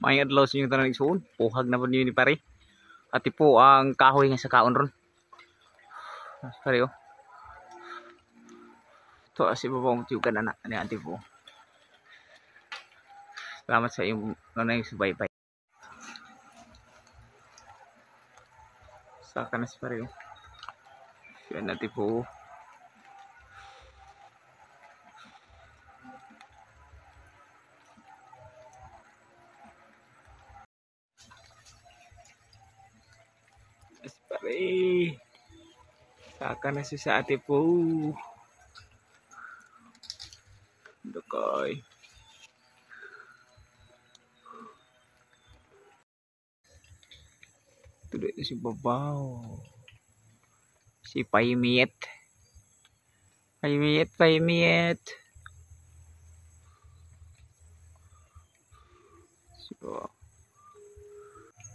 May adlaw sa inyong tanan igsoon. Puhag na po niyo ni pare. Ati po ang kahoy nga sa kaon ron. Pare oh. To asi babang tiyugan na ni ati po. Salamat sa iyong nanay subaybay. Saka na si pare oh. Yan natin po. Pare. Saka na siya sa ate po. Dakay. Tuloy na si babaw. Si Paymiyet. Paymiyet. So,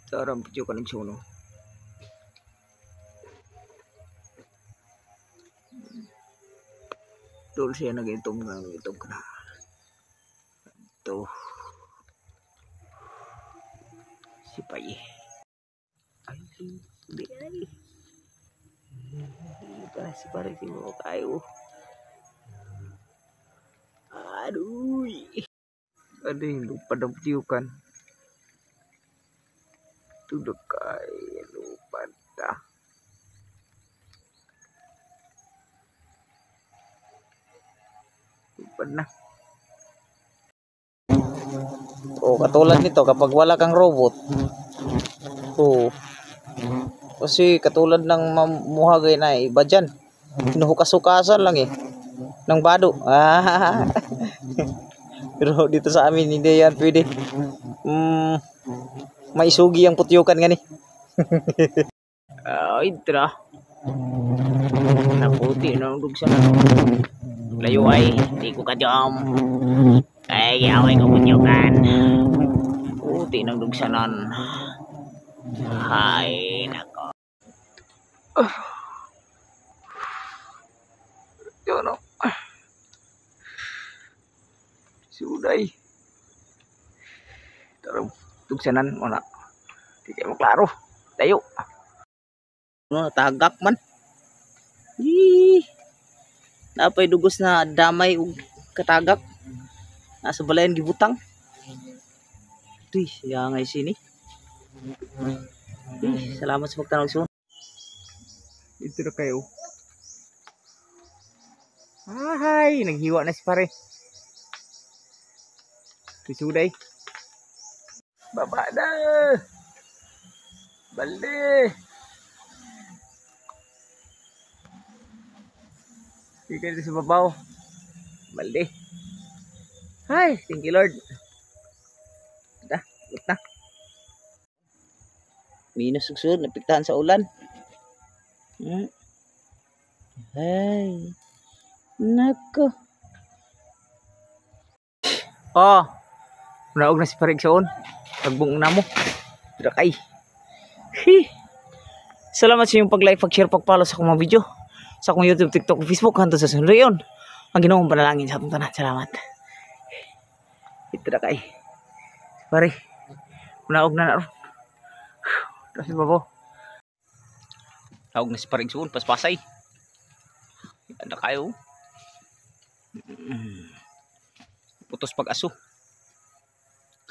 sarang putyo ka ng suno. Doon siya nag-itom ka na. Ito. Si Pay. Ay, hindi ay. Para si pare si mo kayo. Aduh. Aduh, lupa dong tiukan. Tuh kayak lupa dah. Lupa na. Oh, katulad nito kapag wala kang robot. Oh. Kasi katulad ng mamuhagay na iba dyan. Hinuhukas-hukasan lang eh. Ng bado. Ah. Pero dito sa amin hindi yan pwede. Maisugi ang putyukan gani. Ay, tira. Naputi na ang dugsa. Layo ay, di ko kajam. Ay, away ko putyukan. Puti ng dugsanan. Hay, nako. Yun o. Suday. Tarong dugsanan mo na. Di kayo maklaro. Tayo. No, tagak man. Napay dugos na damay ug katagak. Nasa balayan gibutang. Tuy, siya ngay sini. Salamat sa pagtanaw son. Dito na kayo. Ay, naghiwa na si pare. Suday. Baba na. Balde. Sige dito sa babaw. Balde. Ay, thank you Lord. Dah, na. Minus sugsud, napiktahan sa ulan. Ay. Nako. Oh. Naog na si Parigsoon. Pagbung na mo. Drakay. Salamat sa inyong pag-like, pag-share, pag-follow sa akong mga video. Sa akong YouTube, TikTok, Facebook. Hantod sa sunod yun. Ang ginoong panalangin sa atong tanan. Salamat. Drakay. Pare. Naog na na ron. Kasi babo. Naog na si Parigsoon. Paspasay. Ada kayo. Putos pag-aso.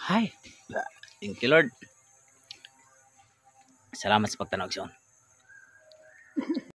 Hi. Thank you Lord. Salamat sa pagtanaw, Son.